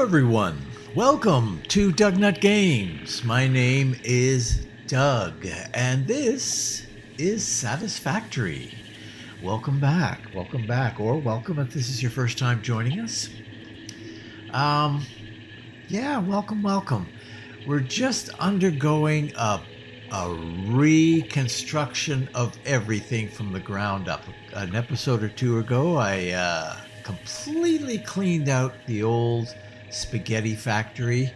everyone. Welcome to DougNutGames. My name is Doug, and this is Satisfactory. Welcome back, or welcome if this is your first time joining us. Welcome. We're just undergoing a reconstruction of everything from the ground up. An episode or two ago, I completely cleaned out the old spaghetti factory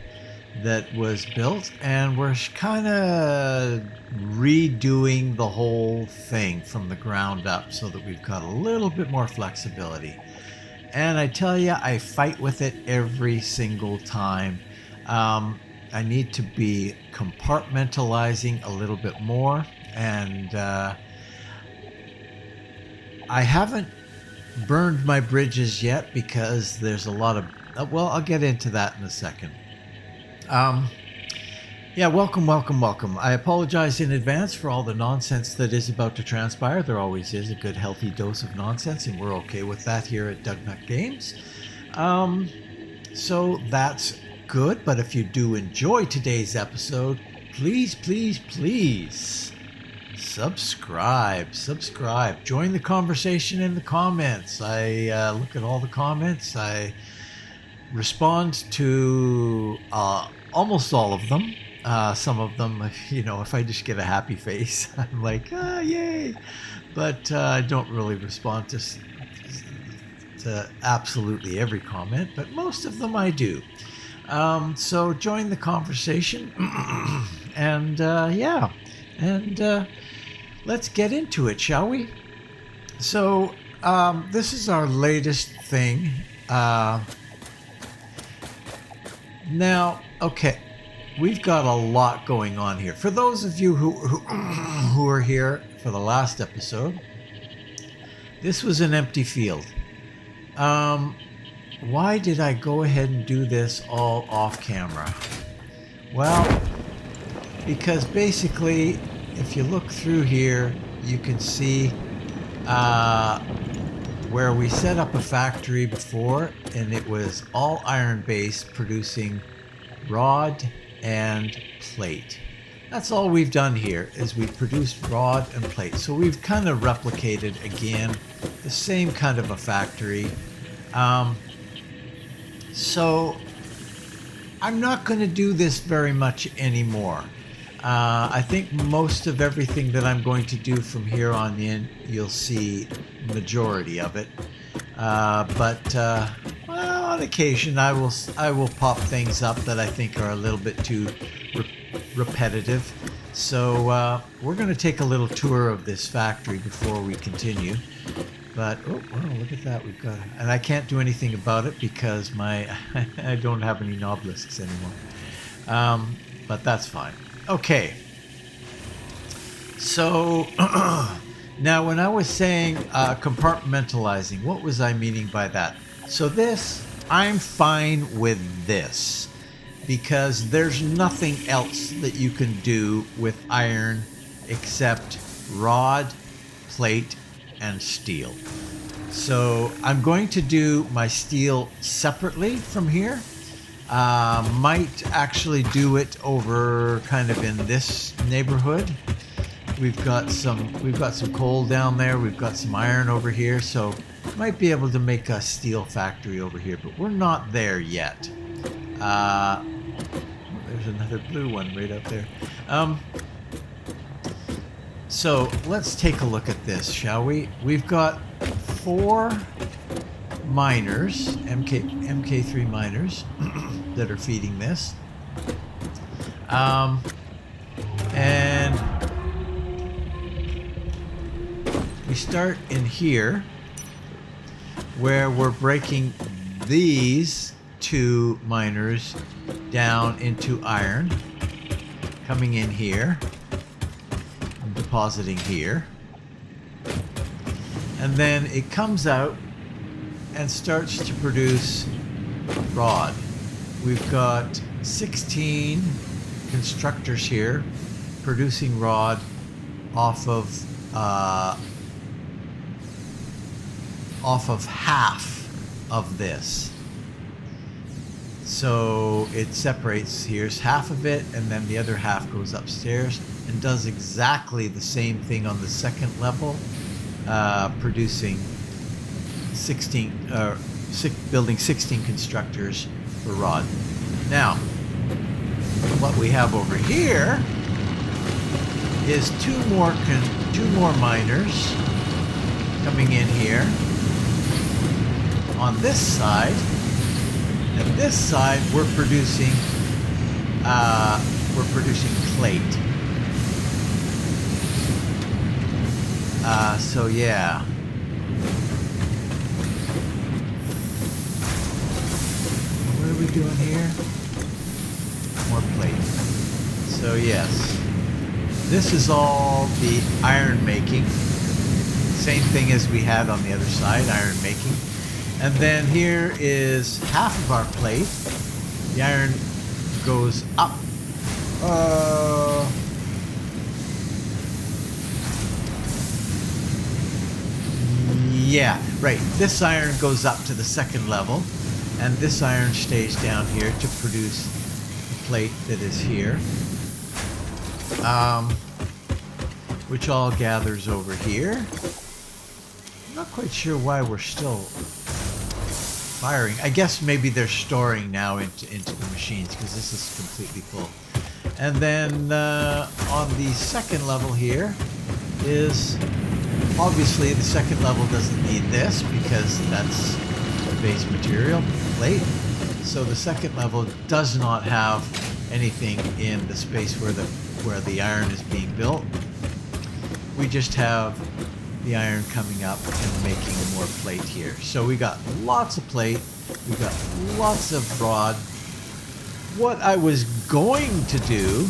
that was built, and we're kind of redoing the whole thing from the ground up so that we've got a little bit more flexibility. And I tell you, I fight with it every single time. I need to be compartmentalizing a little bit more, and I haven't burned my bridges yet because there's a lot of I'll get into that in a second. Welcome. I apologize in advance for all the nonsense that is about to transpire. There always is a good healthy dose of nonsense, and we're okay with that here at DougNutGames. So that's good, but if you do enjoy today's episode, please subscribe. Join the conversation in the comments. I look at all the comments. I respond to almost all of them. Some of them, if I just get a happy face, I'm like, yay. But I don't really respond to absolutely every comment, but most of them I do. So join the conversation. And let's get into it, shall we? So this is our latest thing. Now, okay, we've got a lot going on here. For those of you who are here for the last episode, this was an empty field. Why did I go ahead and do this all off camera? Well, because basically, if you look through here, you can see where we set up a factory before, and it was all iron based, producing rod and plate. That's all we've done here, is we've produced rod and plate. So we've kind of replicated again the same kind of a factory. So I'm not going to do this very much anymore. I think most of everything that I'm going to do from here on in, you'll see majority of it. But on occasion, I will pop things up that I think are a little bit too repetitive. So we're going to take a little tour of this factory before we continue. But look at that! We've got, and I can't do anything about it because I don't have any knoblisks anymore. But that's fine. Okay. So now, when I was saying compartmentalizing, what was I meaning by that? So I'm fine with this because there's nothing else that you can do with iron except rod, plate, and steel. So I'm going to do my steel separately from here. Might actually do it over kind of in this neighborhood. We've got some coal down there. We've got some iron over here. So might be able to make a steel factory over here, but we're not there yet. There's another blue one right up there. So let's take a look at this, shall we? We've got 4 miners, MK3 miners, that are feeding this. And we start in here where we're breaking these 2 miners down into iron, coming in here, and depositing here. And then it comes out and starts to produce rod. We've got 16 constructors here producing rod off of half of this. So it separates. Here's half of it, and then the other half goes upstairs and does exactly the same thing on the second level, producing 16, building 16 constructors for rod. Now, what we have over here is two more miners coming in here on this side. And this side, we're producing plate. So yeah. What are we doing here? More plate. So yes, this is all the iron making. Same thing as we had on the other side, iron making. And then here is half of our plate. The iron goes up. Yeah, right. This iron goes up to the second level, and this iron stays down here to produce the plate that is here, which all gathers over here. I'm not quite sure why we're still firing. I guess maybe they're storing now into the machines because this is completely full. And then on the second level here is obviously the second level doesn't need this because that's the base material plate. So the second level does not have anything in the space where the iron is being built. We just have the iron coming up and making more plate here. So we got lots of plate, we got lots of rod. What I was going to do,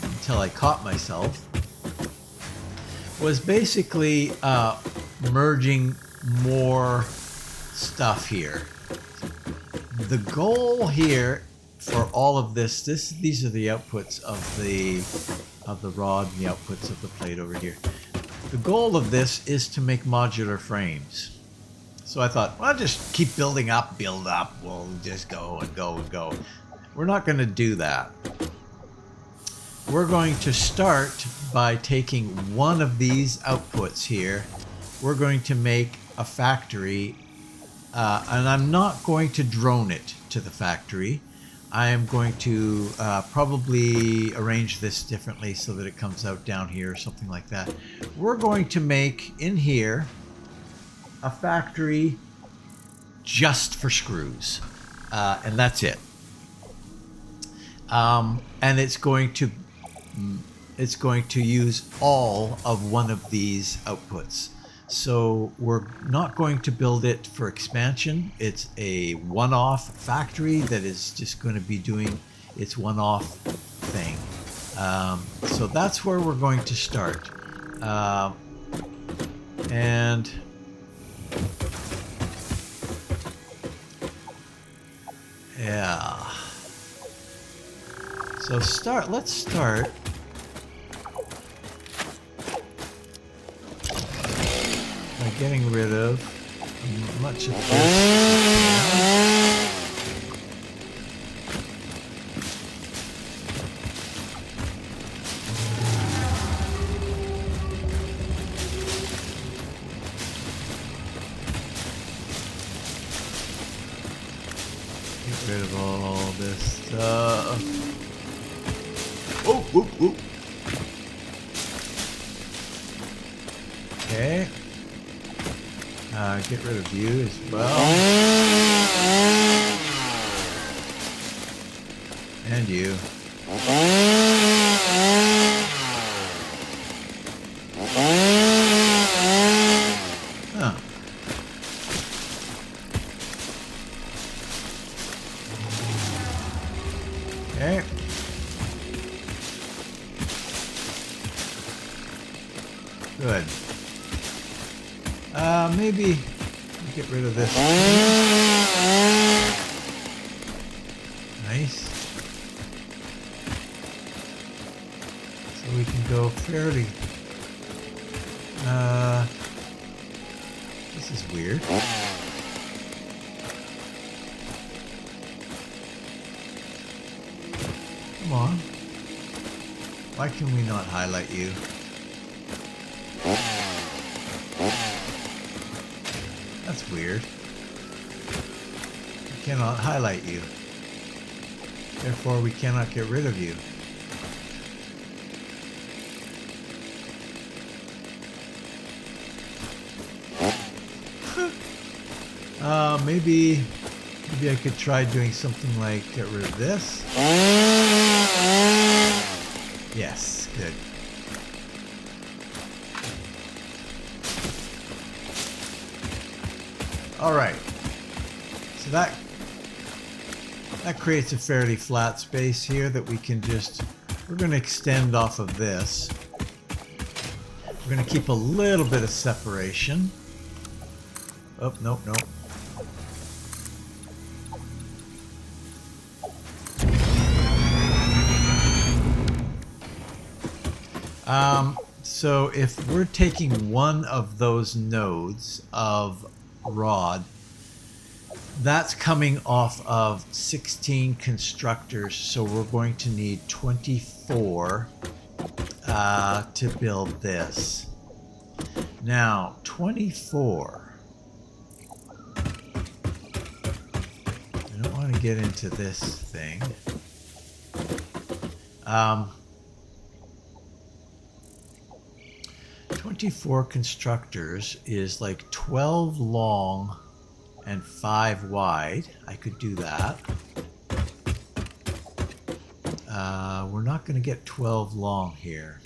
until I caught myself, was basically merging more stuff here. The goal here for all of this, these are the outputs of the rod and the outputs of the plate over here. The goal of this is to make modular frames. So I thought, well, just keep building up, build up. We'll just go and go and go. We're not going to do that. We're going to start by taking one of these outputs here. We're going to make a factory, and I'm not going to drone it to the factory. I am going to probably arrange this differently so that it comes out down here or something like that. We're going to make in here a factory just for screws, and that's it. And it's going to use all of one of these outputs. So we're not going to build it for expansion. It's a one-off factory that is just going to be doing its one-off thing. So that's where we're going to start. And yeah. So let's start by getting rid of much of this. Get rid of all this stuff. Oh, whoop, whoop. Okay. Get rid of you as well. And you. Huh. Okay. Good. Maybe get rid of this. Nice. So we can go fairly. This is weird. Why can we not highlight you? That's weird. We cannot highlight you. Therefore, we cannot get rid of you. Maybe I could try doing something like get rid of this. Yes, good. All right. So that creates a fairly flat space here that we can just, we're going to extend off of this. We're going to keep a little bit of separation. Oh, nope, nope. So if we're taking one of those nodes of rod, that's coming off of 16 constructors, so we're going to need 24 to build this. Now, 24. I don't want to get into this thing. 24 constructors is like 12 long and 5 wide. I could do that. We're not going to get 12 long here.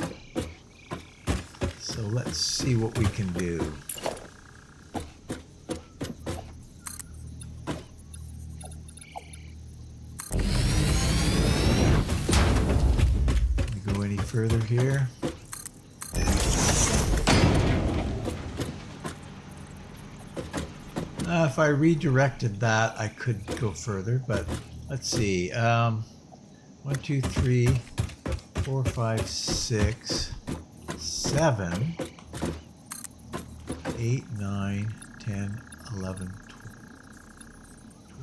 So let's see what we can do. Can we go any further here? If I redirected that, I could go further, but let's see. 1, 2, 3, 4, 5, 6, 7, 8, 9, 10, 11,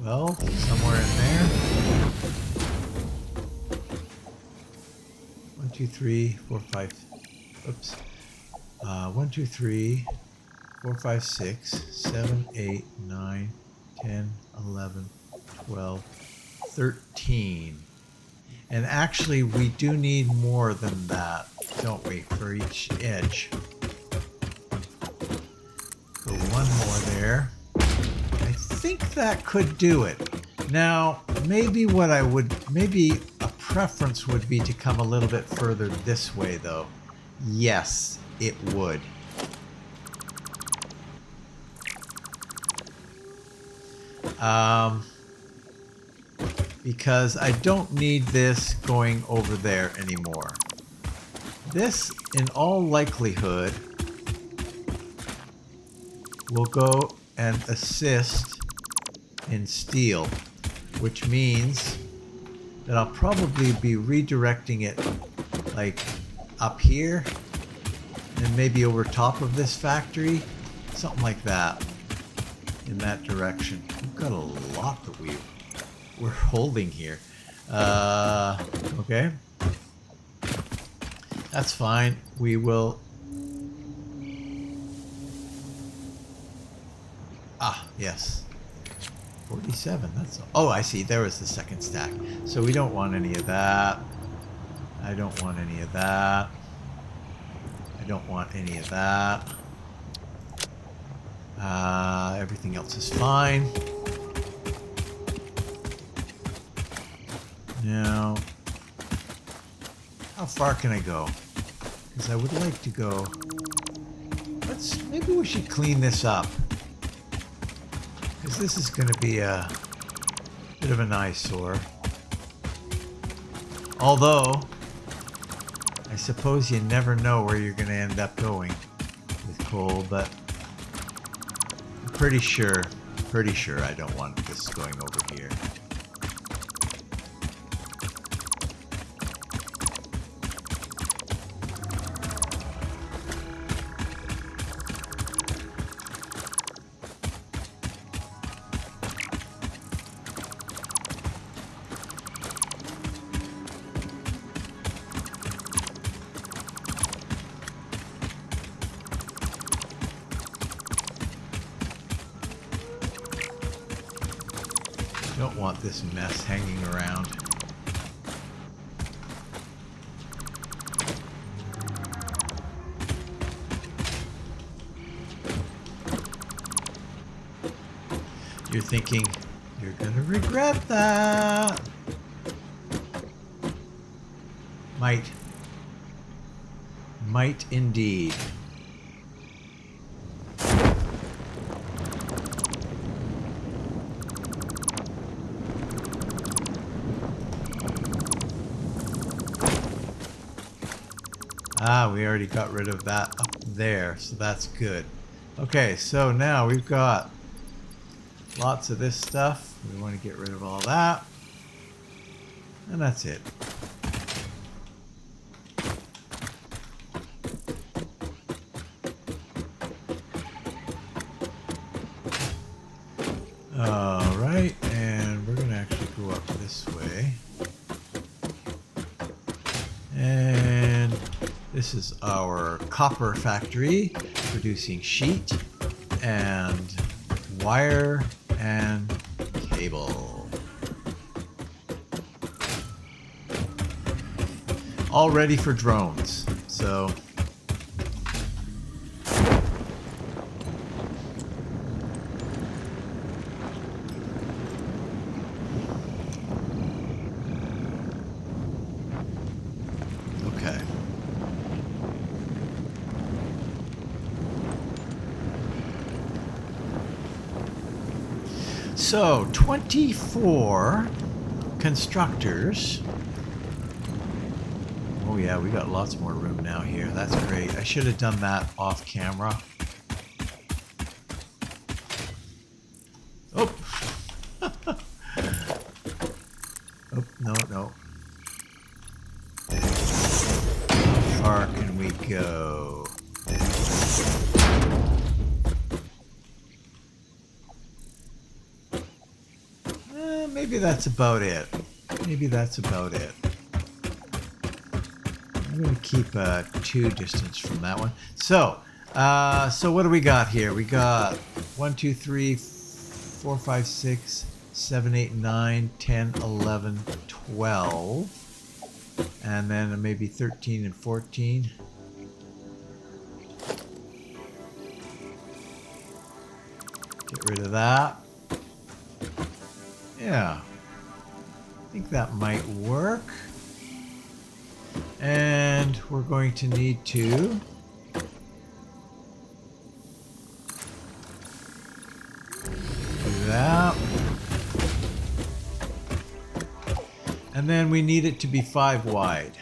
12, somewhere in there. 1, 2, 3, 4, 5, oops. 1, 2, 3, 4, 5, 6, 7, 8, 9, 10, 11, 12, 13. And actually, we do need more than that, don't we, for each edge. Go one more there. I think that could do it. Now, maybe a preference would be to come a little bit further this way, though. Yes, it would. Because I don't need this going over there anymore. This, in all likelihood, will go and assist in steel, which means that I'll probably be redirecting it like up here and maybe over top of this factory, something like that, in that direction. We've got a lot that we're holding here. Okay. That's fine. We will... Ah, yes. 47, that's... Oh, I see. There was the second stack. So we don't want any of that. I don't want any of that. I don't want any of that. Everything else is fine. Now, how far can I go? Because I would like to go... Maybe we should clean this up. Because this is going to be a bit of an eyesore. Although, I suppose you never know where you're going to end up going with coal, but I'm pretty sure I don't want this going over here. Don't want this mess hanging around. You're thinking, you're gonna regret that. Might. Might indeed. Ah, we already got rid of that up there, so that's good. Okay, so now we've got lots of this stuff. We want to get rid of all that. And that's it. Alright, and we're going to actually go up this way. And this is our copper factory producing sheet and wire and cable. All ready for drones. So okay. So 24 constructors. Oh yeah, we got lots more room now here. That's great. I should have done that off camera. Oh. Oh, no, no. How far can we go? Maybe that's about it. Maybe that's about it. I'm going to keep a 2 distance from that one. So, so what do we got here? We got 1, 2, 3, 4, 5, 6, 7, 8, 9, 10, 11, 12. And then maybe 13 and 14. Get rid of that. Yeah. I think that might work. And we're going to need to do that. And then we need it to be 5 wide.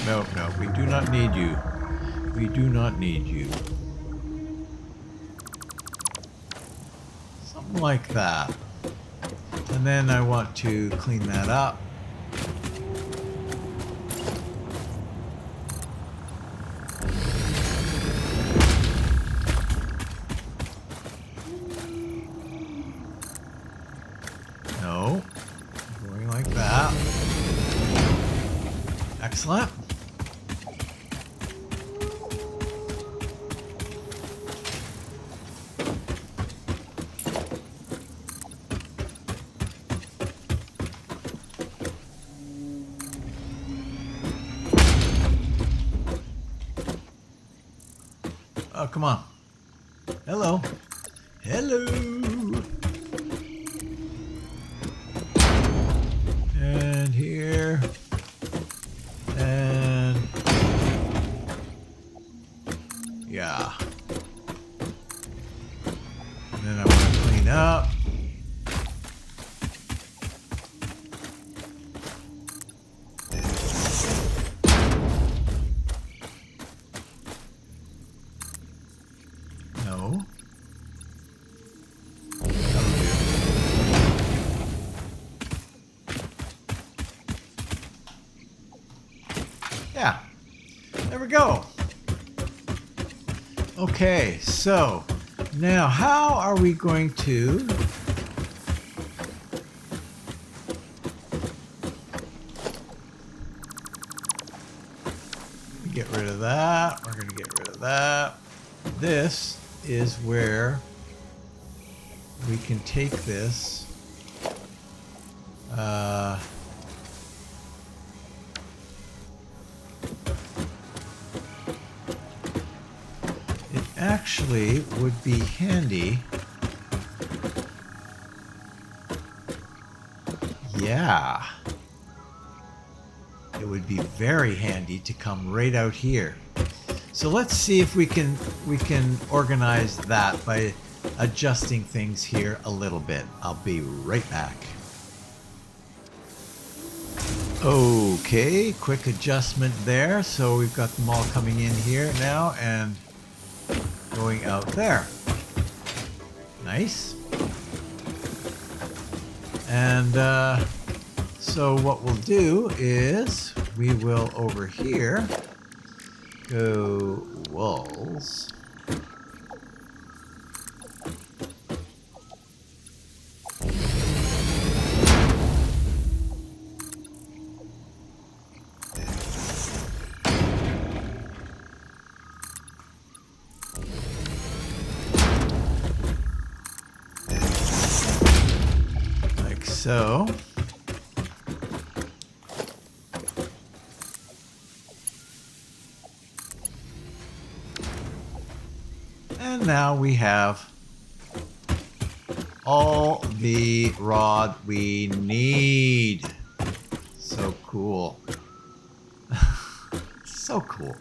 Nope, nope. We do not need you. We do not need you. Something like that. And then I want to clean that up. No. Going like that. Excellent. Oh, come on. Hello. Hello. And here. And yeah. And then I want to clean up. No. That'll do. Yeah. There we go. Okay, so now how are we going to get rid of that? We're going to get rid of that. This is where we can take this. It actually would be handy. Yeah. It would be very handy to come right out here. So let's see if we can organize that by adjusting things here a little bit. I'll be right back. Okay, quick adjustment there. So we've got them all coming in here now and going out there. Nice. And so what we'll do is we will over here go walls. Like so. And now we have all the rod we need. So cool. So cool.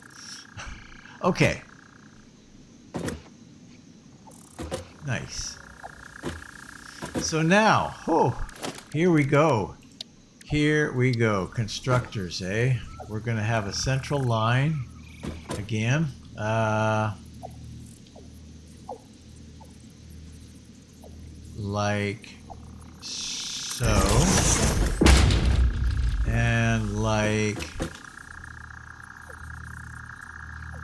Okay. Nice. So now, here we go. Here we go. Constructors, eh? We're going to have a central line again. Like so, and like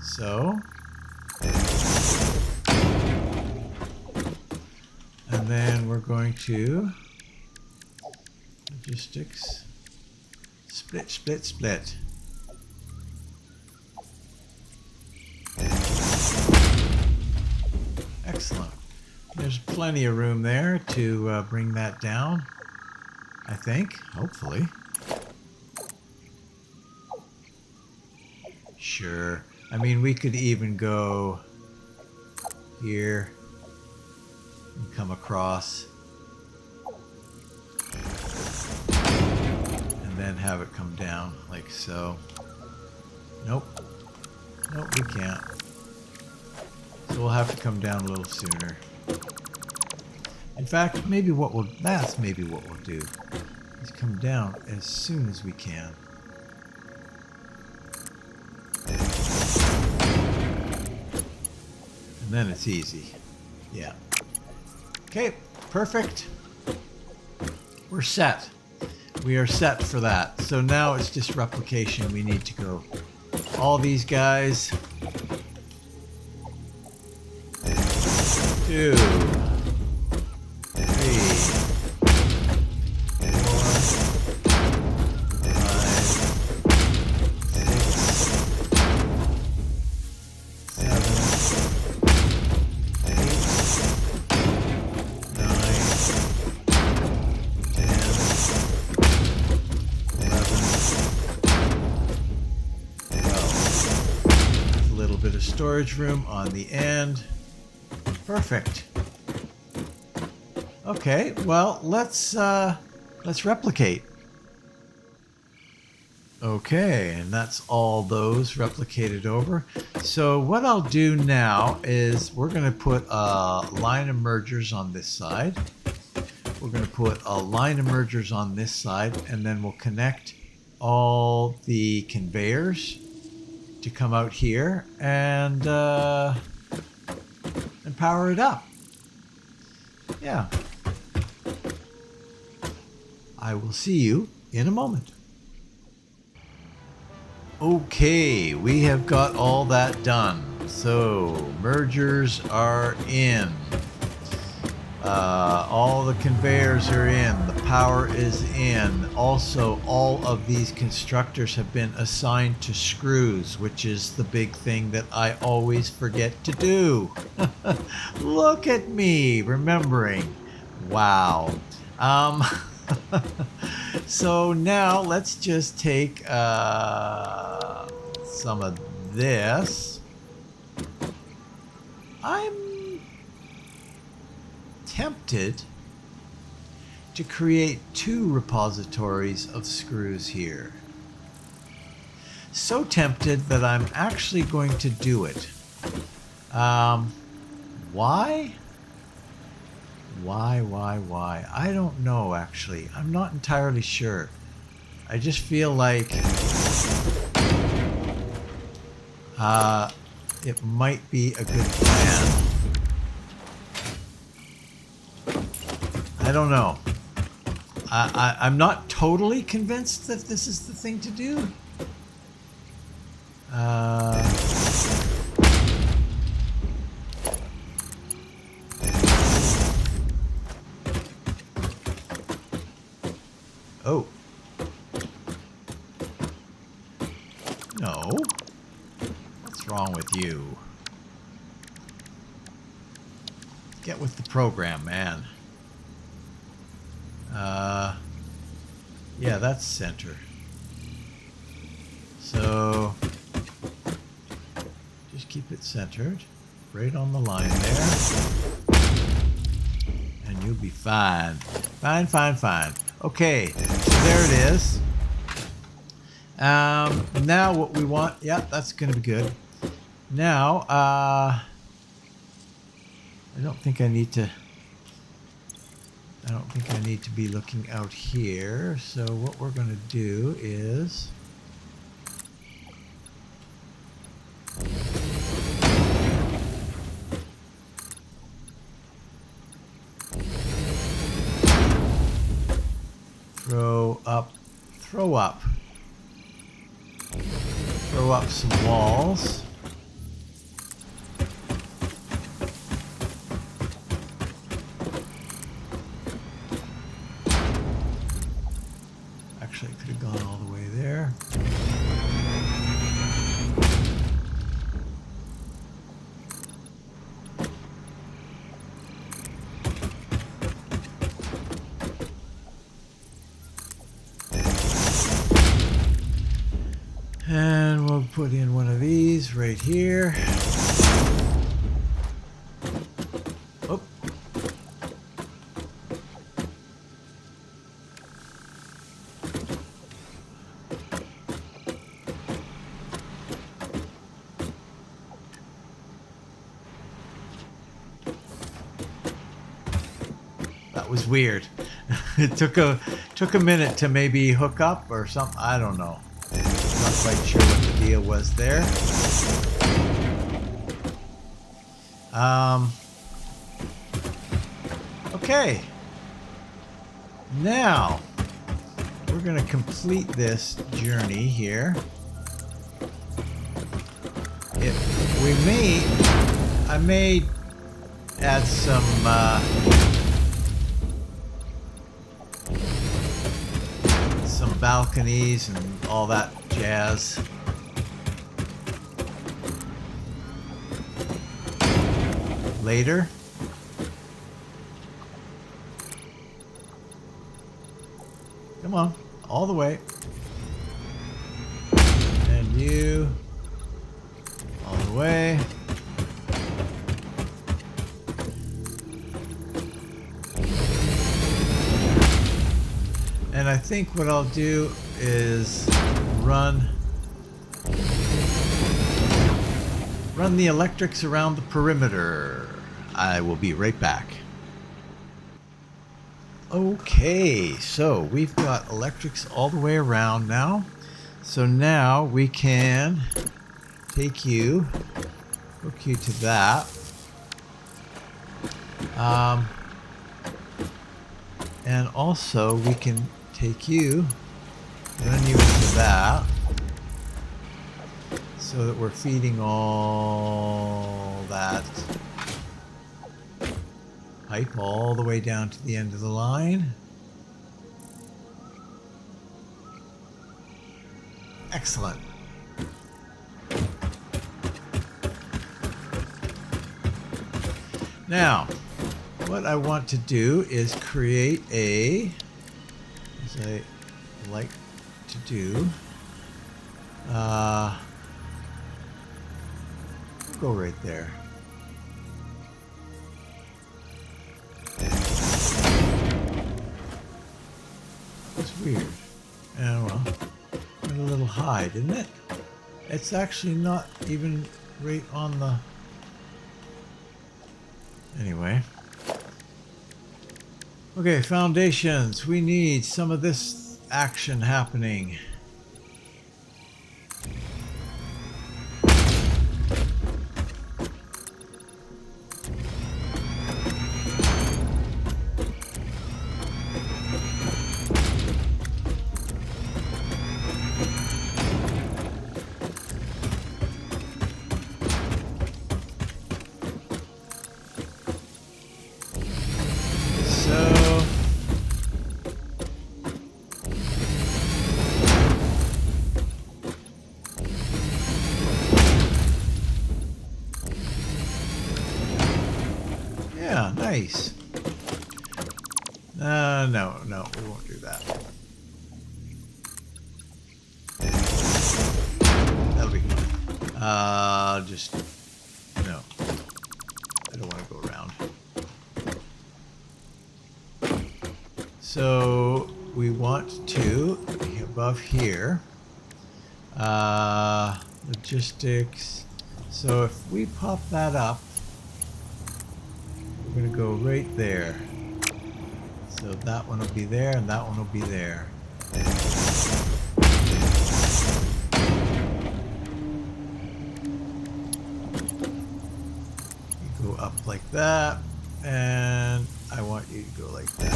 so, and then we're going to logistics, split, split, split. Excellent. There's plenty of room there to bring that down, I think, hopefully. Sure. I mean, we could even go here and come across and then have it come down like so. Nope. Nope, we can't. So we'll have to come down a little sooner. In fact, that's maybe what we'll do, is come down as soon as we can. And then it's easy. Yeah. Okay, perfect. We're set. We are set for that. So now it's just replication. We need to go all these guys. 2, 3, 4, 5, 6, 7, 8, 9, 10, 11, 12. A little bit of storage room on the end. Perfect. Okay, well, let's replicate. Okay, and that's all those replicated over. So what I'll do now is we're going to put a line of mergers on this side. We're going to put a line of mergers on this side, and then we'll connect all the conveyors to come out here and power it up. Yeah. I will see you in a moment. Okay, we have got all that done. So mergers are in. All the conveyors are in. The power is in. Also, all of these constructors have been assigned to screws, which is the big thing that I always forget to do. Look at me remembering. Wow. So now let's just take some of this. I'm tempted to create 2 repositories of screws here. So tempted that I'm actually going to do it. Why? Why? I don't know, actually. I'm not entirely sure. I just feel like it might be a good plan. I don't know. I'm not totally convinced that this is the thing to do. Oh. No. What's wrong with you? Get with the program, man. Yeah, that's center. So just keep it centered right on the line there, and you'll be fine. Fine. Okay, so there it is. Now what we want, yeah, that's gonna be good. Now I don't think I need to be looking out here. So what we're going to do is throw up some walls. Actually, I could have gone all the way there. And we'll put in one of these right here. Oh. That was weird. It took a minute to maybe hook up or something. I don't know. Not quite sure what the deal was there. Okay. Now we're going to complete this journey here. I may add some balconies and all that jazz. Later. Come on, all the way. And you, all the way. And I think what I'll do is run the electrics around the perimeter. I will be right back. Okay, so we've got electrics all the way around now. So now we can take you, hook you to that. And also we can take you, run you into that. so that we're feeding all that pipe all the way down to the end of the line. Excellent. Now, what I want to do is create a, as I like to do, go right there. It's weird. Yeah, well, went a little high, didn't it? It's actually not even right on the... Anyway. Okay, foundations. We need some of this action happening. Nice. No, we won't do that. That'll be fun. Just, no. I don't want to go around. So, we want to, above here, logistics. So if we pop that up, we're going to go right there. So that one will be there, and that one will be there. You go up like that, and I want you to go like that.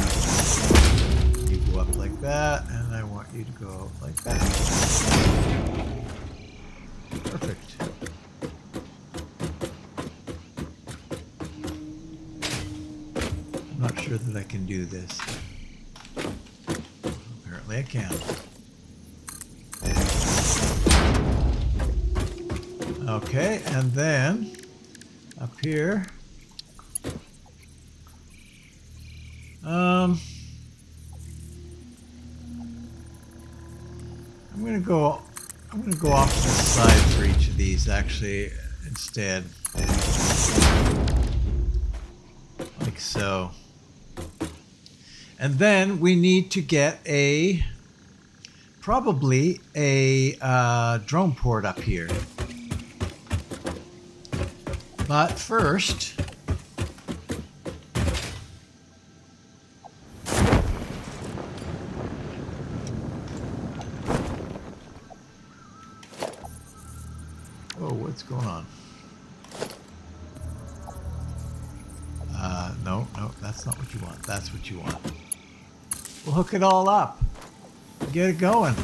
You go up like that, and I want you to go up like that. Perfect. I'm not sure that I can do this. Apparently I can. Okay, and then up here, I'm gonna go off to the side for each of these actually instead. Like so. And then we need to get probably a drone port up here. But first, oh, what's going on? No, that's not what you want. That's what you want. We'll hook it all up. Get it going.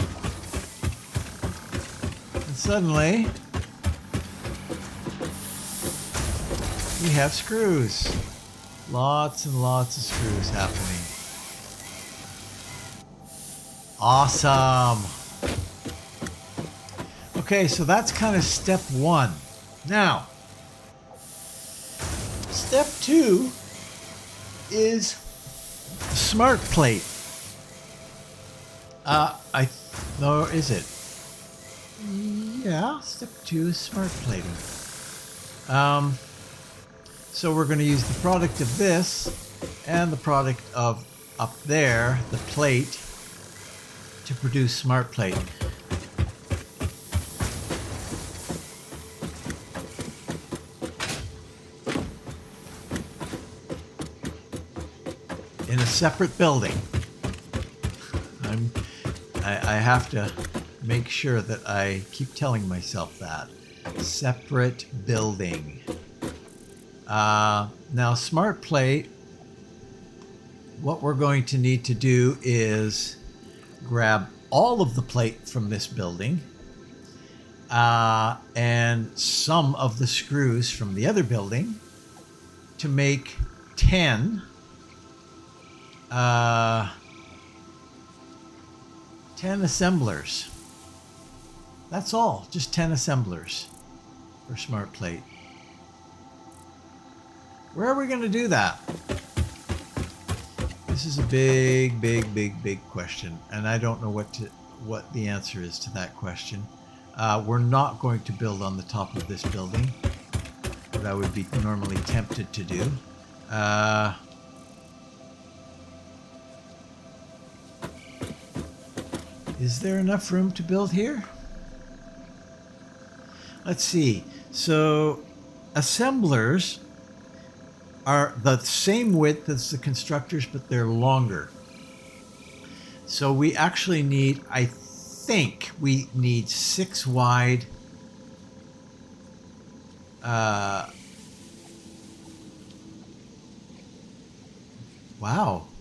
And suddenly, we have screws. Lots and lots of screws happening. Awesome. Okay, so that's kind of step one. Now, step two is smart plate. Or is it? Yeah, step two is smart plating. So we're going to use the product of this and the product of up there, the plate, to produce smart plate. In a separate building. I have to make sure that I keep telling myself that. Separate building. Now, smart plate, what we're going to need to do is grab all of the plate from this building and some of the screws from the other building to make 10 10 assemblers. That's all, just 10 assemblers for smart plate. Where are we going to do that? This is a big, big, big, big question, and I don't know what the answer is to that question. We're not going to build on the top of this building, what I would be normally tempted to do. Is there enough room to build here? Let's see. So assemblers are the same width as the constructors, but they're longer. So we actually need, I think we need 6 wide. Wow,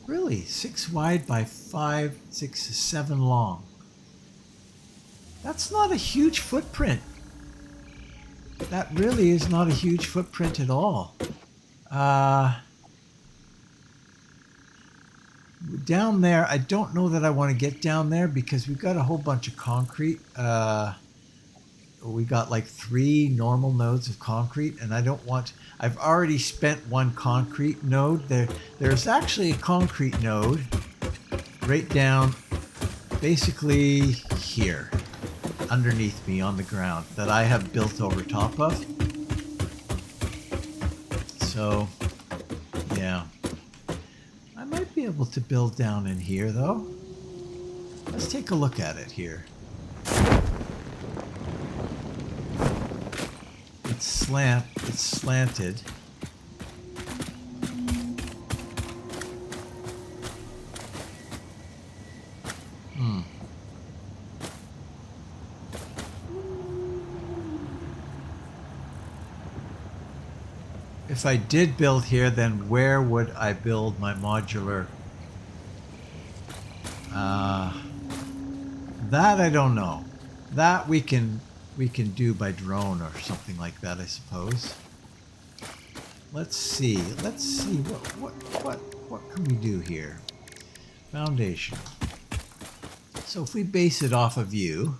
really? 6 wide by 5, 6, 7 long. That's not a huge footprint. That really is not a huge footprint at all. Down there, I don't know that I want to get down there because we've got a whole bunch of concrete. We got like 3 normal nodes of concrete, and I don't want... I've already spent 1 concrete node. There's actually a concrete node right down basically here, underneath me on the ground, that I have built over top of. So, yeah. I might be able to build down in here, though. Let's take a look at it here. It's slanted. If I did build here, then where would I build my modular? That I don't know. That we can do by drone or something like that, I suppose. Let's see. What can we do here? Foundation. So if we base it off of you,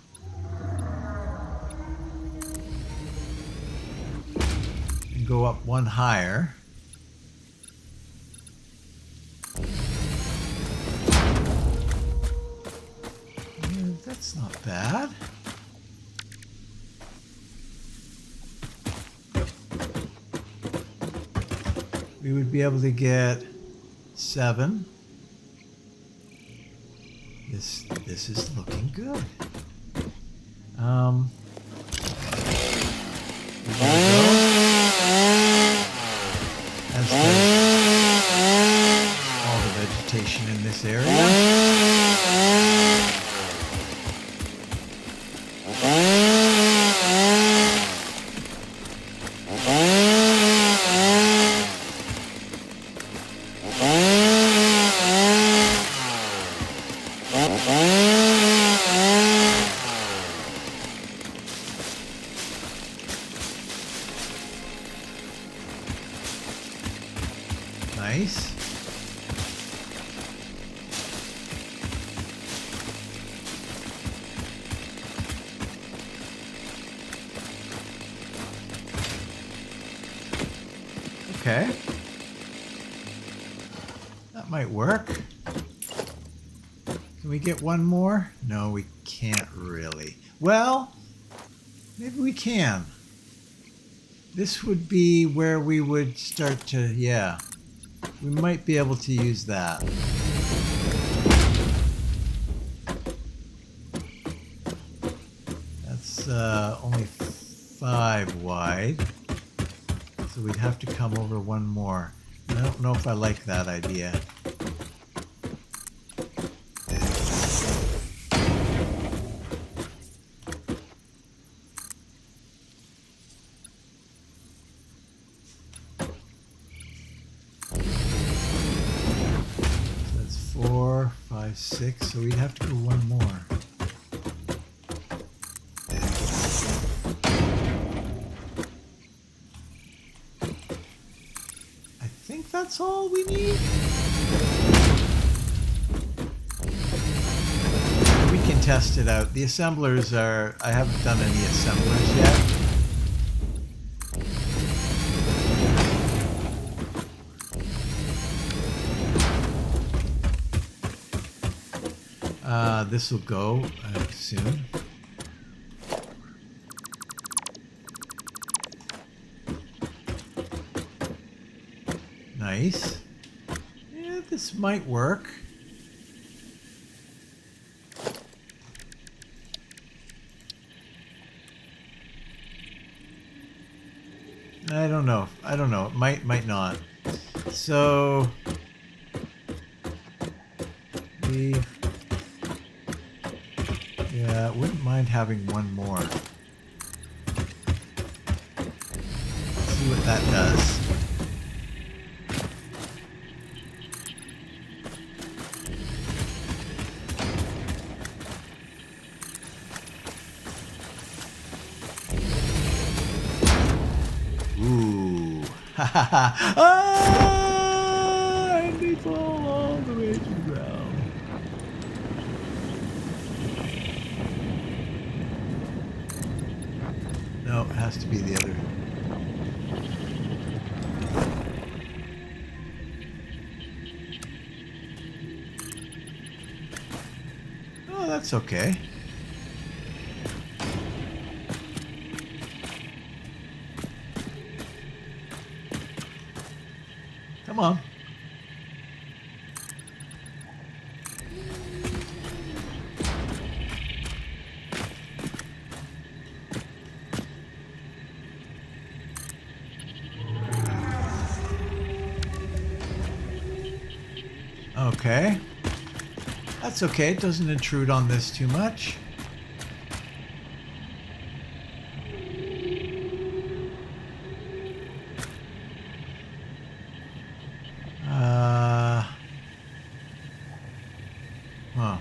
and go up 1 higher. Yeah, that's not bad. We would be able to get 7. This is looking good. As all the vegetation in this area. Nice. Okay. That might work. Can we get 1 more? No, we can't really. Well, maybe we can. This would be where we would start to, yeah. We might be able to use that. That's only 5 wide. So we'd have to come over 1 more. I don't know if I like that idea. So that's 4, 5, 6. So we'd have to go 1 more. that's all we need. We can test it out. The assemblers are... I haven't done any assemblers yet. This will go soon. Nice. Yeah, this might work. I don't know. I don't know. It might not. So yeah, wouldn't mind having one more. See what that does. Ooh. Ha ha ha. Ah! And they fall all the way to the ground. No, it has to be the other. Oh, that's okay. Come on. Okay. That's okay. It doesn't intrude on this too much. Huh.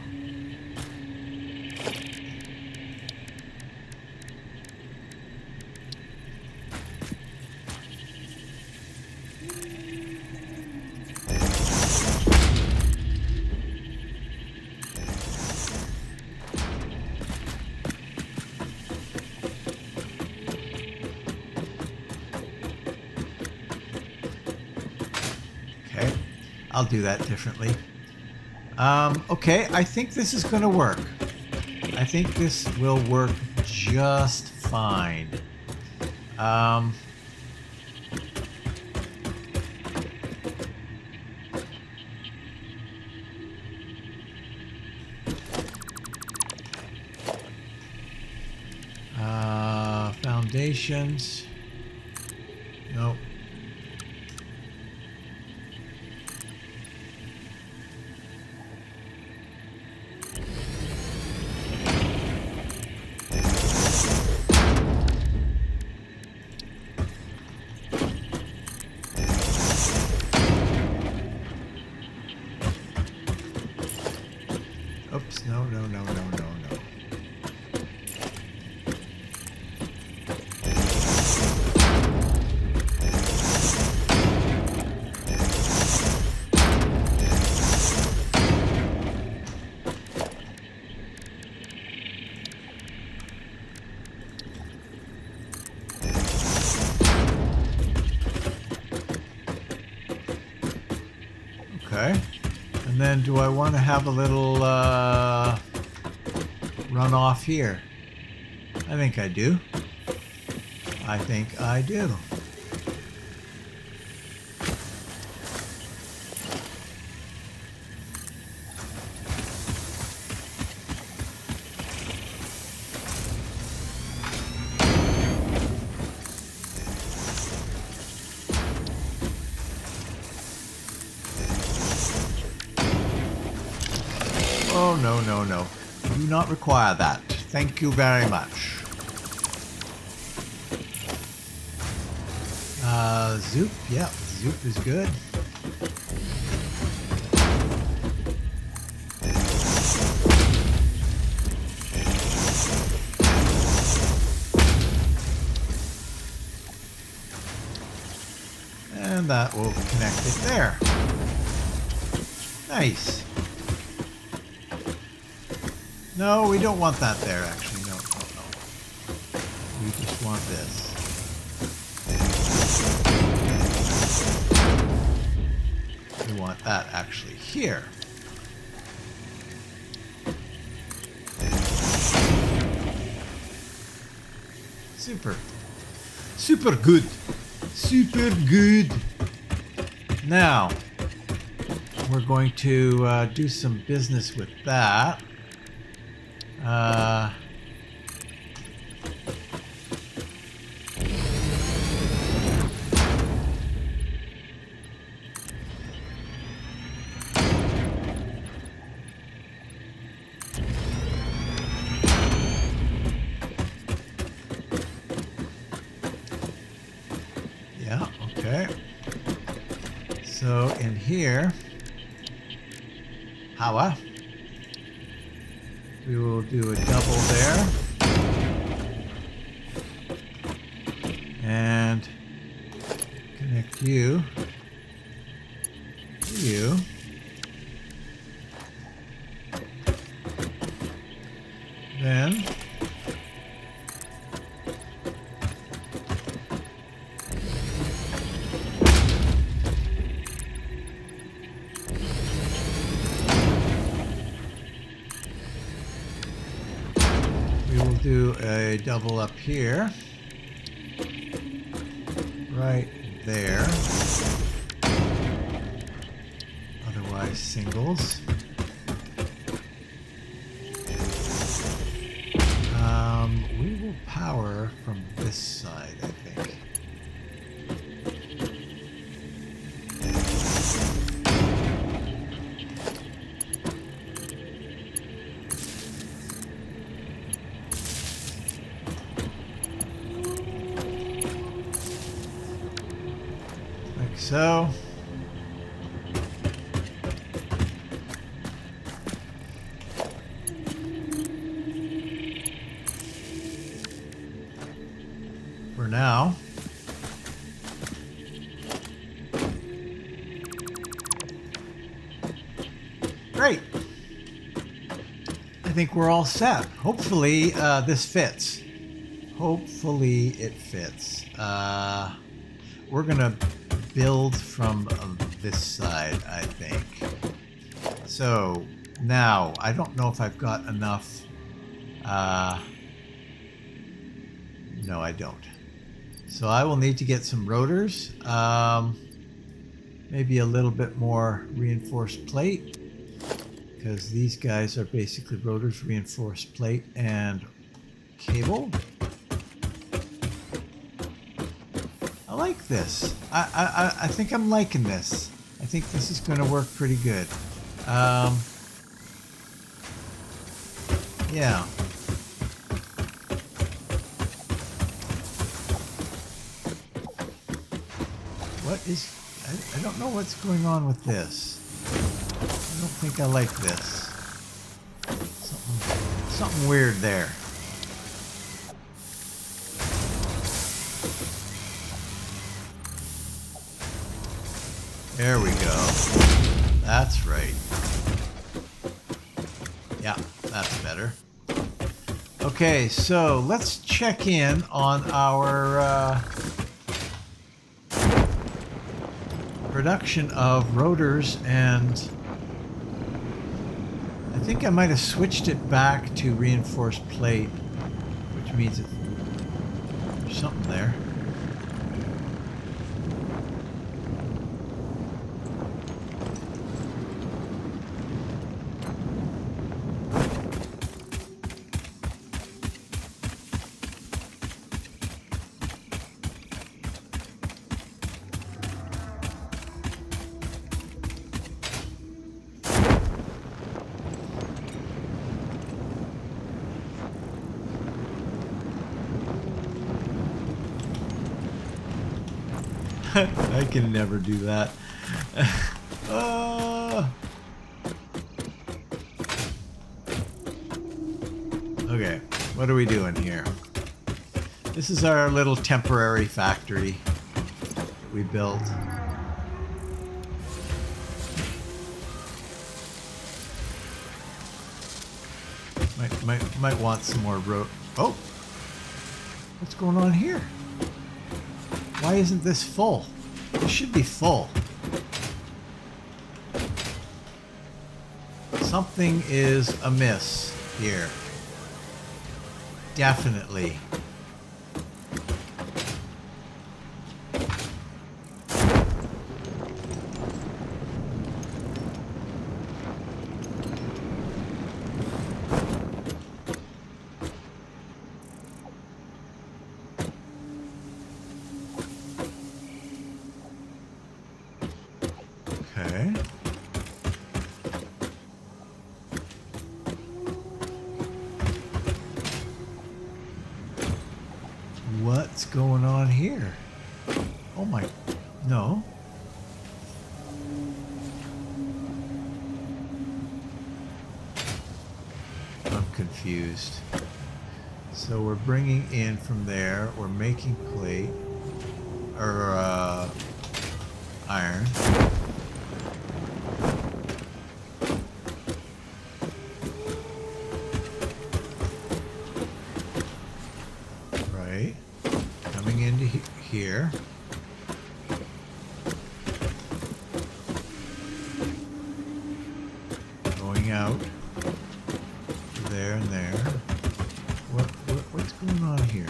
Okay, I'll do that differently. Okay, I think this is going to work. I think this will work just fine. Foundations. Nope. Oops, no. Okay. And then do I want to have a little runoff here? I think I do. I think I do. Oh, no. Do not require that. Thank you very much. Zoop. Yeah, zoop is good. And and that will connect it there. Nice. No, we don't want that there, actually. No. We just want this. We want that actually here. Super. Super good. Super good. Now, we're going to do some business with that. Yeah, okay. So in here, Hawa, we will do a double there. And connect you to you. Then we will do a double up here, right there, otherwise singles. We will power from this side, I think. Like so. For now. Great. I think we're all set. Hopefully this fits. Hopefully it fits. We're gonna build from this side, I think. So now, I don't know if I've got enough. No, I don't. So I will need to get some rotors, maybe a little bit more reinforced plate, because these guys are basically rotors, reinforced plate, and cable. I like this. I think I'm liking this. I think this is going to work pretty good. Yeah. What is... I don't know what's going on with this. I don't think I like this. Something weird there. There we go. That's right. Yeah, that's better. Okay, so let's check in on our production of rotors, and I think I might have switched it back to reinforced plate, which means there's something there. I can never do that. Okay, what are we doing here? This is our little temporary factory we built. Might want some more rope. Oh! What's going on here? Why isn't this full? It should be full. Something is amiss here. Definitely. Okay. What's going on here? Oh my, no. I'm confused. So we're bringing in from there, we're making plate, or iron. Right. Coming into here. Going out. There and there. What's going on here?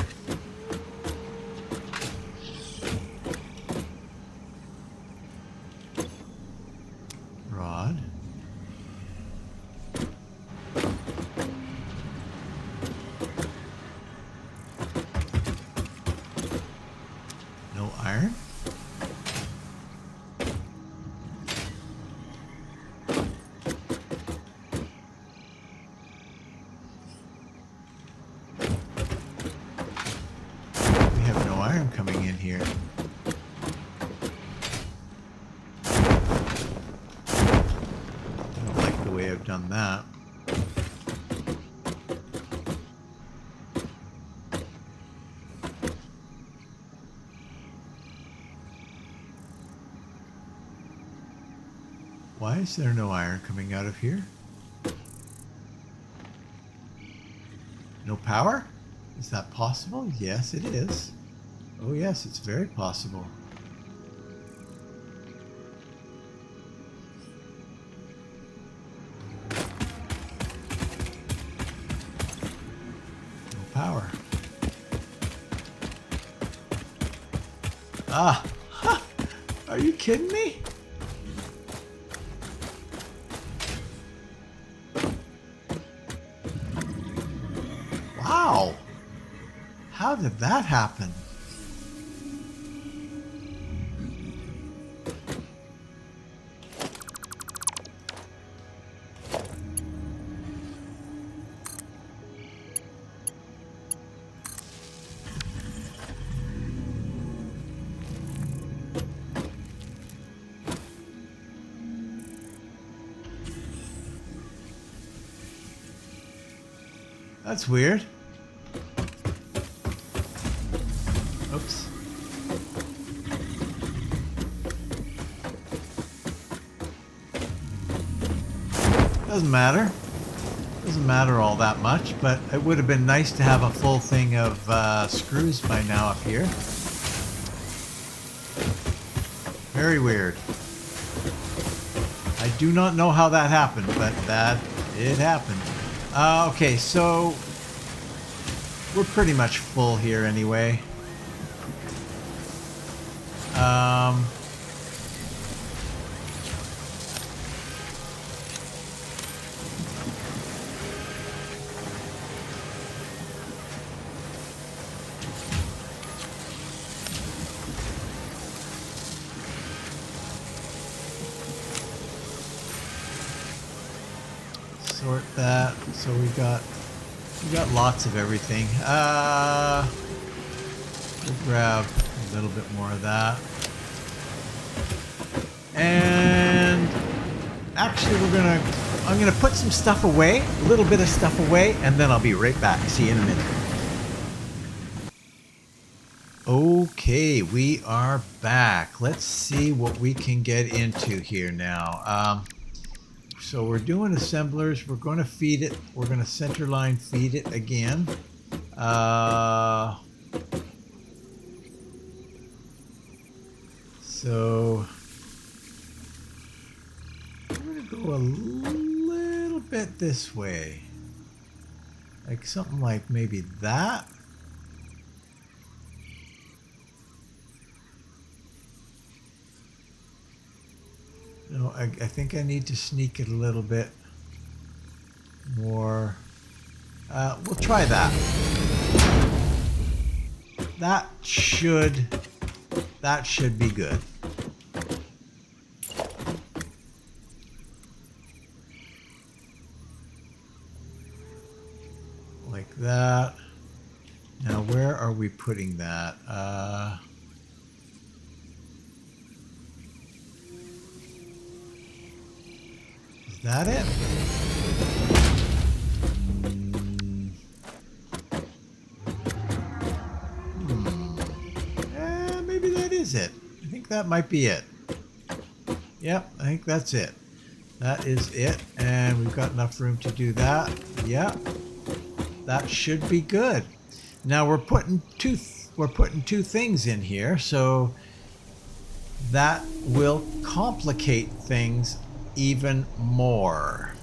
Rod. No iron? We have no iron coming in here. I don't like the way I've done that. Why is there no iron coming out of here? No power? Is that possible? Yes, it is. Oh yes, it's very possible. No power. Ah! Ha! Are you kidding me? Wow! How did that happen? That's weird. Oops. Doesn't matter. Doesn't matter all that much, but it would have been nice to have a full thing of screws by now up here. Very weird. I do not know how that happened, but that it happened. Okay, so we're pretty much full here anyway. Sort that. So we got lots of everything. We'll grab a little bit more of that. And actually I'm gonna put some stuff away, a little bit of stuff away, and then I'll be right back. See you in a minute. Okay, we are back. Let's see what we can get into here now. So we're doing assemblers. We're going to feed it. We're going to center line feed it again. So I'm going to go a little bit this way. Like something like maybe that. No, I think I need to sneak it a little bit more. We'll try that. That should be good. Like that. Now where are we putting that? Is that it? Maybe that is it. I think that might be it. Yep, I think that's it. That is it. And we've got enough room to do that. Yep. That should be good. Now we're putting two things in here, so that will complicate things even more.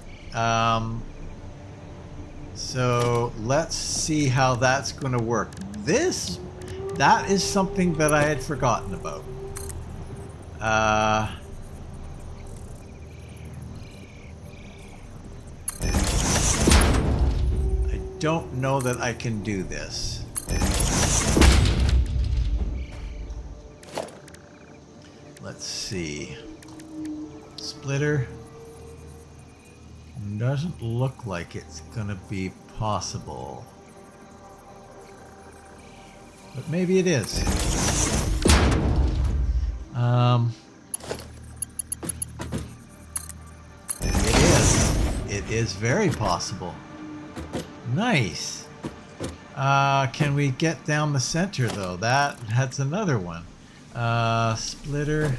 So let's see how that's going to work. That is something that I had forgotten about. I don't know that I can do this. Let's see. Splitter. Doesn't look like it's gonna be possible. But maybe it is. It is. It is very possible. Nice. Can we get down the center though? That's another one. Splitter.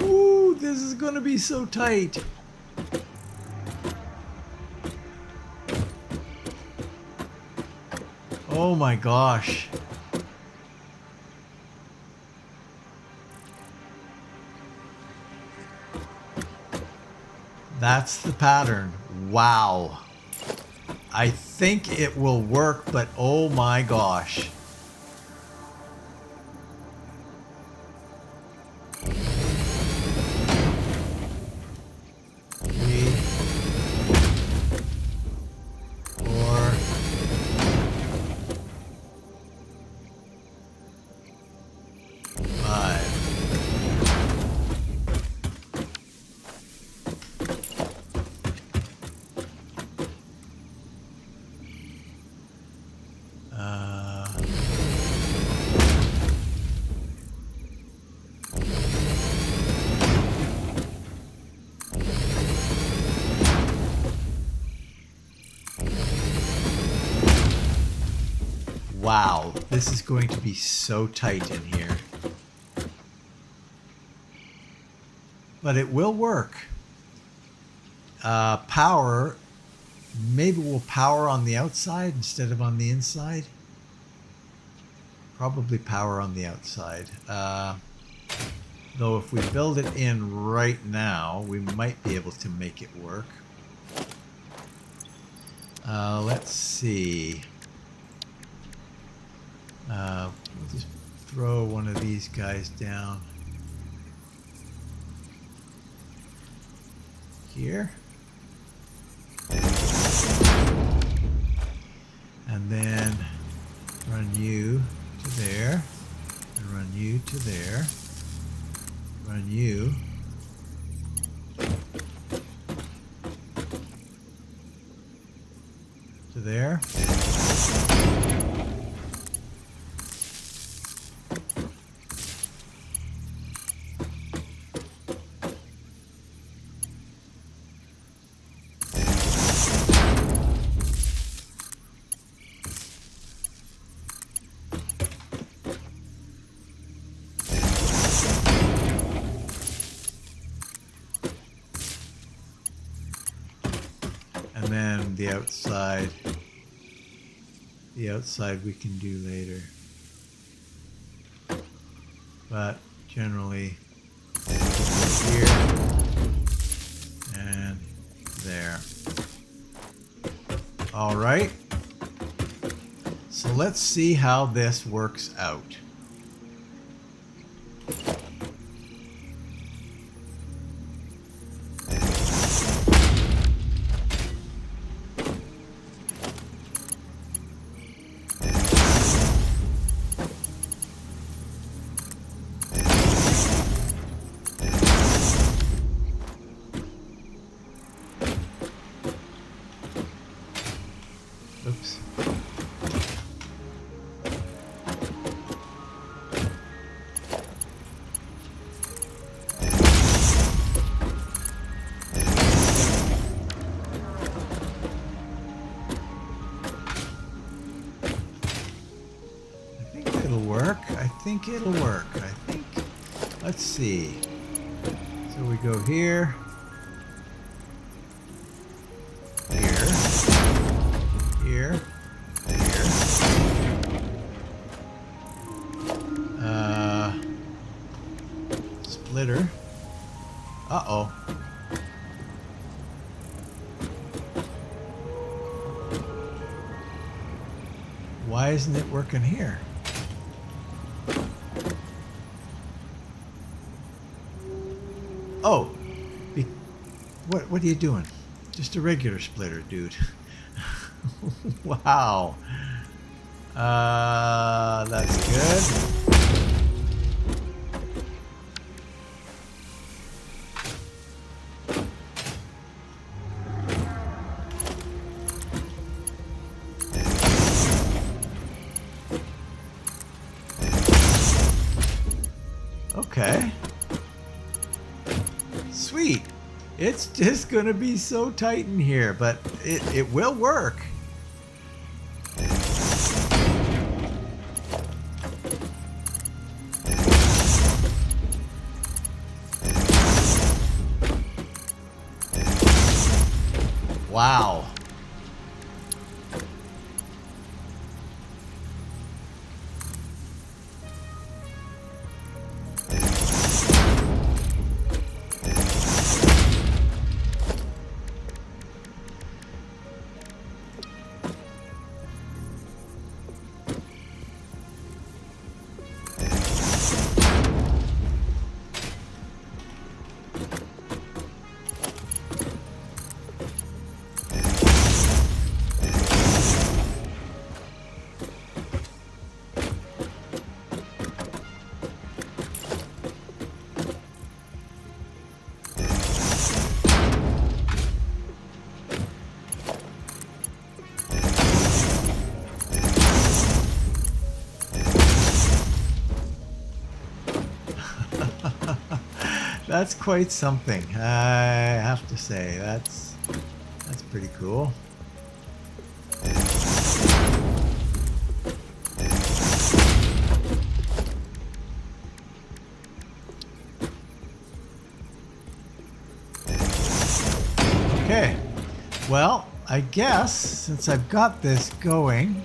Ooh, this is gonna be so tight. Oh my gosh. That's the pattern. Wow. I think it will work, but oh my gosh. Wow, this is going to be so tight in here. But it will work. Power, maybe we'll power on the outside instead of on the inside. Probably power on the outside. Though if we build it in right now, we might be able to make it work. Let's see. We'll just throw one of these guys down here. And then run you to there. And run you to there. Run you. To there. And then the outside we can do later. But generally here and there. All right. So let's see how this works out. Oops. I think it'll work. Let's see. So we go here. Here. Splitter. Uh-oh. Why isn't it working here? Oh, what are you doing? Just a regular splitter, dude. Wow. That's good. Okay. Sweet. It's just gonna be so tight in here, but it will work. Wow. That's quite something, I have to say. That's pretty cool. Okay, well, I guess since I've got this going,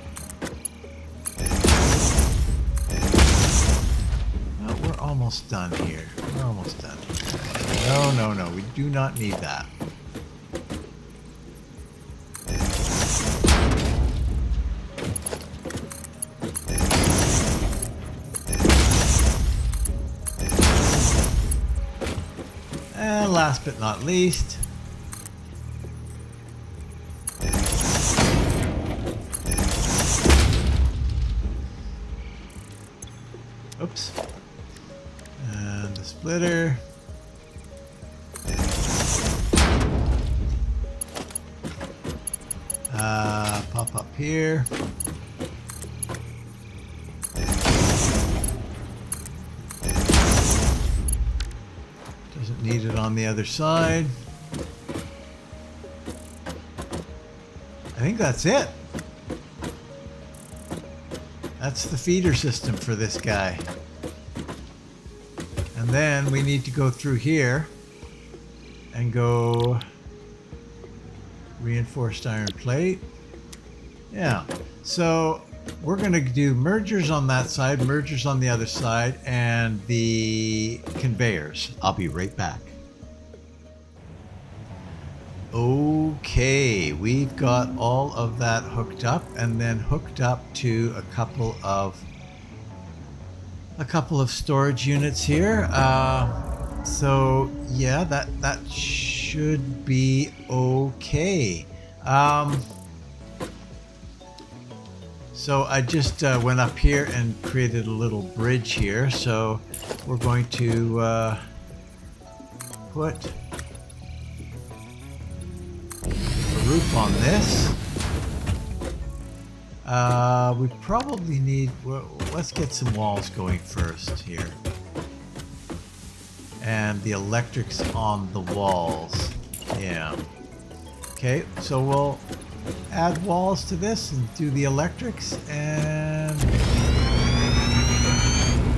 well, we're almost done here. We're almost done. No, we do not need that. And last but not least, oops, and the splitter. Pop up here. Doesn't need it on the other side. I think that's it. That's the feeder system for this guy. And then we need to go through here and go Reinforced iron plate. Yeah. So we're going to do mergers on that side, mergers on the other side, and the conveyors. I'll be right back. Okay, we've got all of that hooked up, and then hooked up to a couple of storage units here. So yeah, that should be okay. So I just went up here and created a little bridge here. So we're going to put a roof on this. We probably need, well, let's get some walls going first here. And the electrics on the walls. Yeah. Okay, so we'll add walls to this and do the electrics and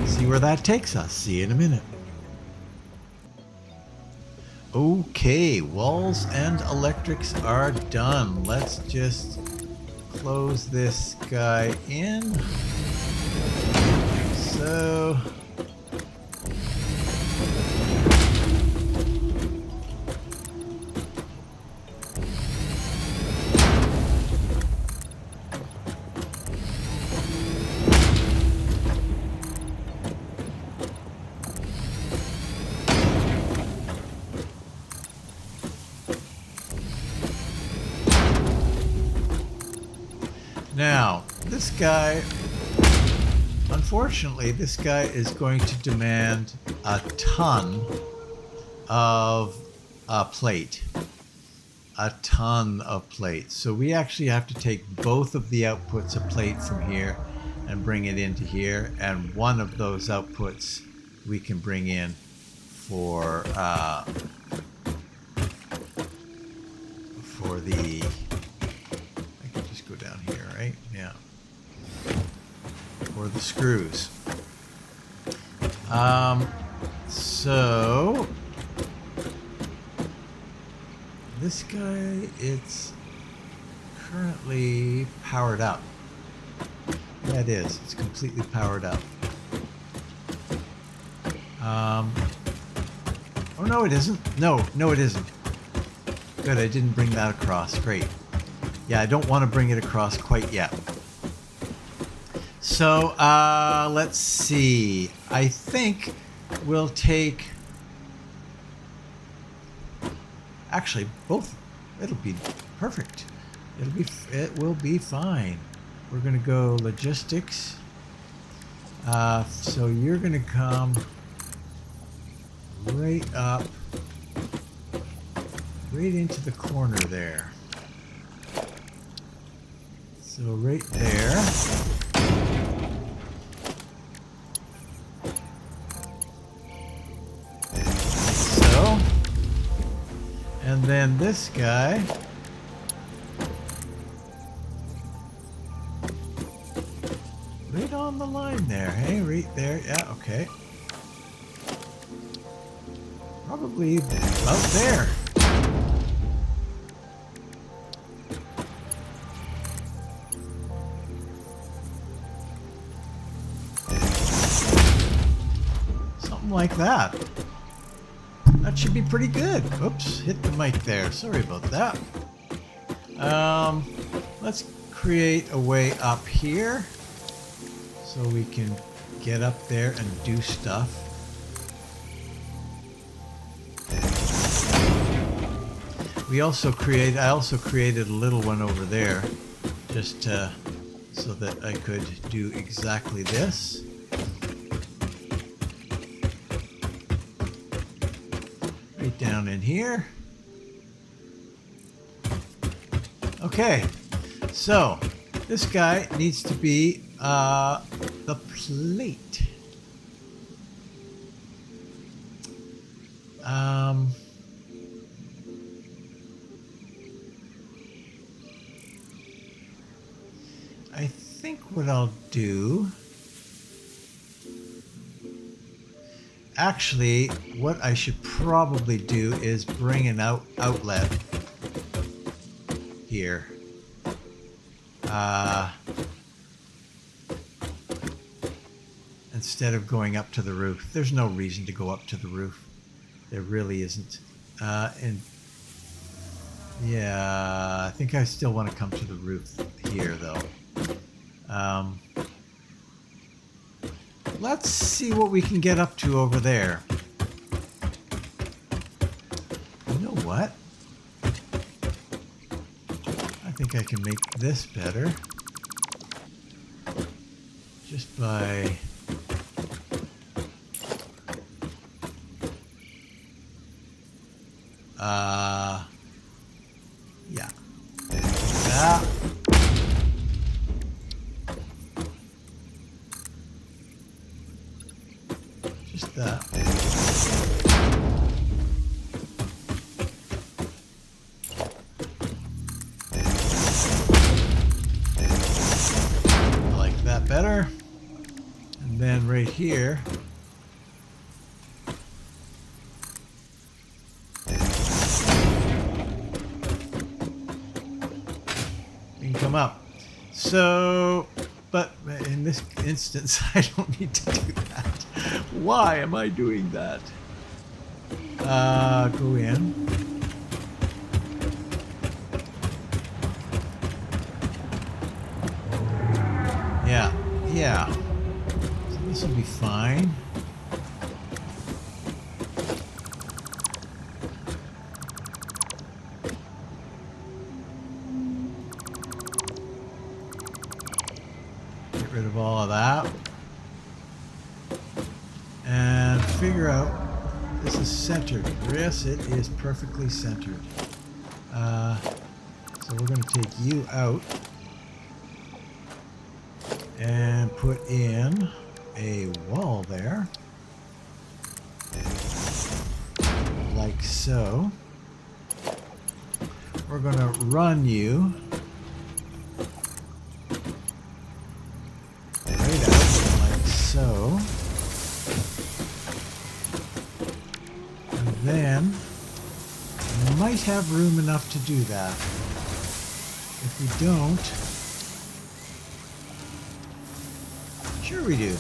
see where that takes us. See you in a minute. Okay, walls and electrics are done. Let's just close this guy in. So now, this guy, unfortunately, this guy is going to demand a ton of plate. A ton of plate. So we actually have to take both of the outputs of plate from here and bring it into here. And one of those outputs we can bring in for the... down here, right? Yeah. For the screws. So this guy, it's currently powered up. Yeah, it is. It's completely powered up. Oh no, it isn't. No, it isn't. Good, I didn't bring that across. Great. Yeah, I don't want to bring it across quite yet. So, let's see. I think we'll take... Actually, both. It'll be perfect. It will be fine. We're going to go logistics. So you're going to come right up, right into the corner there. So right there. So. And then this guy. Right on the line there. Hey, right there. Yeah, okay. Probably about there. Like that. That should be pretty good. Oops, hit the mic there. Sorry about that. Let's create a way up here so we can get up there and do stuff. I also created a little one over there just so that I could do exactly this. Down in here. Okay, so this guy needs to be the plate. I think what I'll do... Actually, what I should probably do is bring an outlet here. Instead of going up to the roof. There's no reason to go up to the roof. There really isn't. And yeah, I think I still want to come to the roof here, though. Let's see what we can get up to over there. You know what? I think I can make this better. Just by... yeah. That. Just that. I like that better. And then right here. Come up. So, but in this instance, I don't need to do that. Why am I doing that? Go in. Yeah. So this will be fine. Rid of all of that and figure out this is centered. Yes, it is perfectly centered. So we're going to take you out and put in a wall there, like so. We're going to run you so, and then we might have room enough to do that. If we don't, sure we do.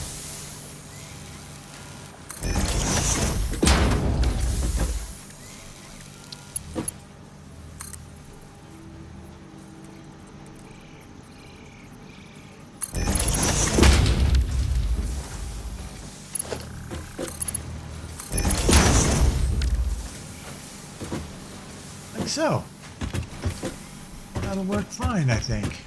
So, that'll work fine, I think.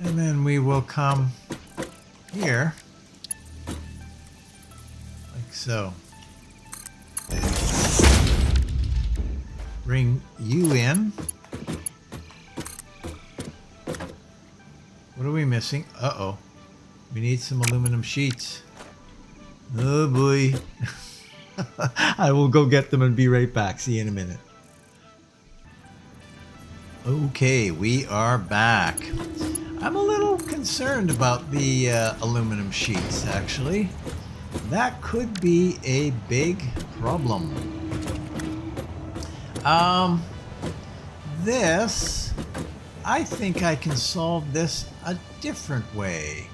And then we will come here, like so. Bring you in. What are we missing? Uh-oh. We need some aluminum sheets. Oh boy. I will go get them and be right back. See you in a minute. Okay, we are back. I'm a little concerned about the aluminum sheets, actually. That could be a big problem. This, I think I can solve this a different way.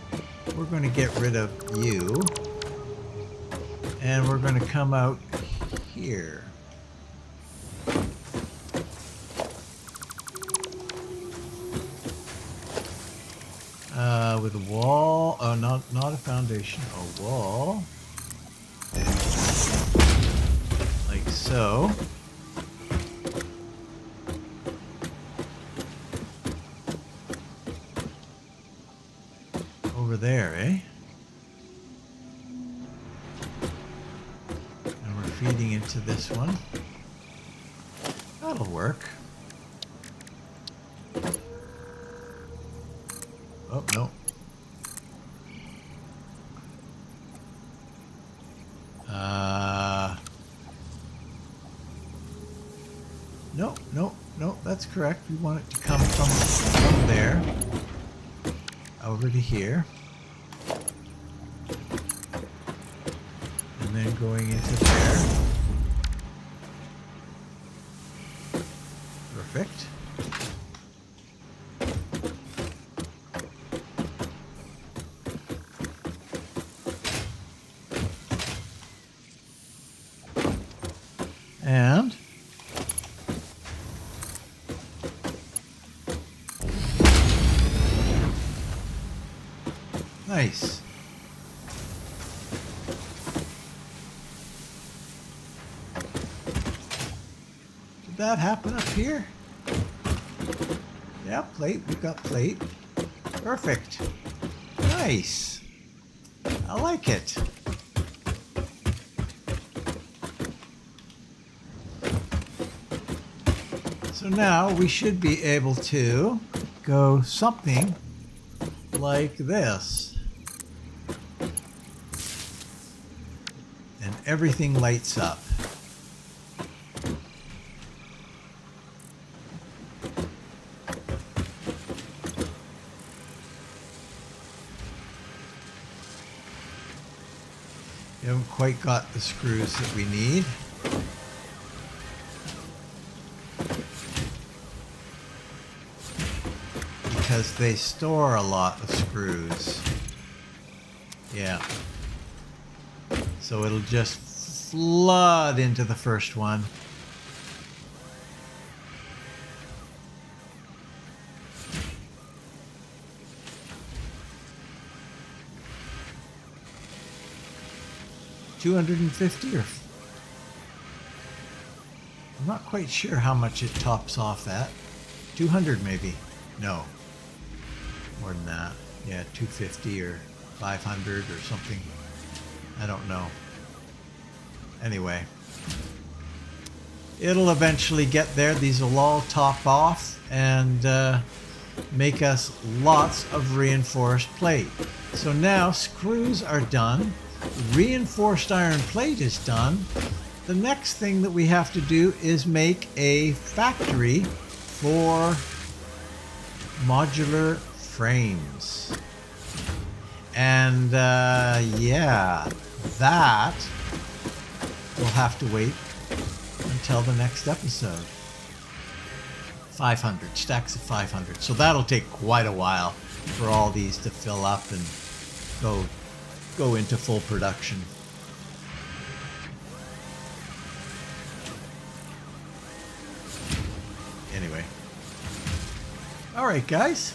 We're going to get rid of you, and we're going to come out here. With a wall, oh, not a foundation, a wall, like so. Over there, eh? And we're feeding into this one. That'll work. Oh, no. No, no, no, that's correct. We want it to come from there over to here. And then going into there. Perfect. And nice. Did that happen up here? Yeah, plate. We've got plate. Perfect. Nice. I like it. So now we should be able to go something like this. And everything lights up. We haven't quite got the screws that we need. Because they store a lot of screws. Yeah. So it'll just flood into the first one. $250 or I'm not quite sure how much it tops off at. 200 maybe. No. More than that. Yeah, 250 or 500 or something. I don't know. Anyway. It'll eventually get there. These will all top off and make us lots of reinforced plate. So now screws are done. Reinforced iron plate is done. The next thing that we have to do is make a factory for modular frames. And yeah, that will have to wait until the next episode. 500, stacks of 500. So that'll take quite a while for all these to fill up and go into full production. Anyway. All right, guys.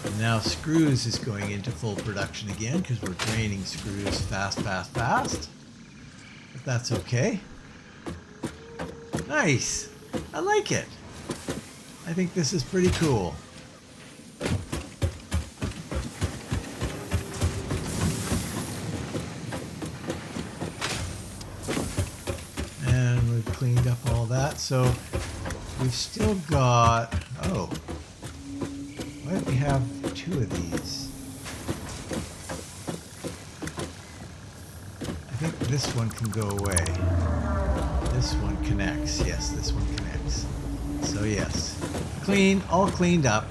And now screws is going into full production again because we're draining screws fast. But that's okay. Nice. I like it. I think this is pretty cool. And we've cleaned up all that. So we've still got... Oh. Why do we have two of these? I think this one can go away. This one connects. Yes, this one connects. So yes, clean, all cleaned up.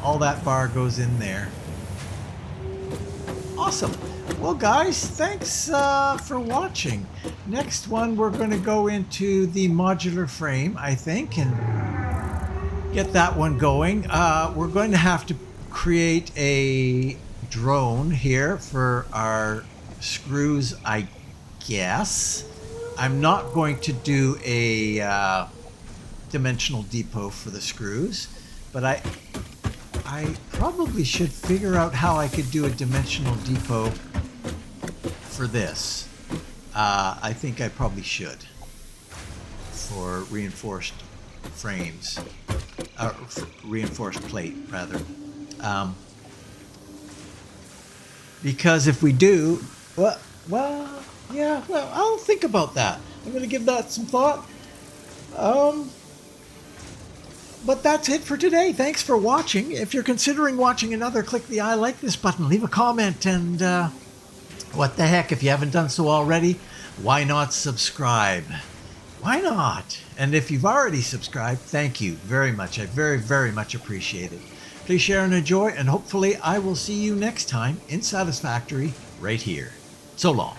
All that bar goes in there. Awesome. Well, guys, thanks for watching. Next one, we're going to go into the modular frame, I think, and get that one going. We're going to have to create a drone here for our screws, I guess. I'm not going to do a dimensional depot for the screws, but I probably should figure out how I could do a dimensional depot for this. I think I probably should for reinforced frames, reinforced plate rather, because if we do, well, yeah, well, I'll think about that. I'm going to give that some thought. But that's it for today. Thanks for watching. If you're considering watching another, click the I like this button, leave a comment, and What the heck, if you haven't done so already, why not subscribe? Why not? And if you've already subscribed, thank you very much. I very, very much appreciate it. Please share and enjoy, and hopefully I will see you next time in Satisfactory right here. So long.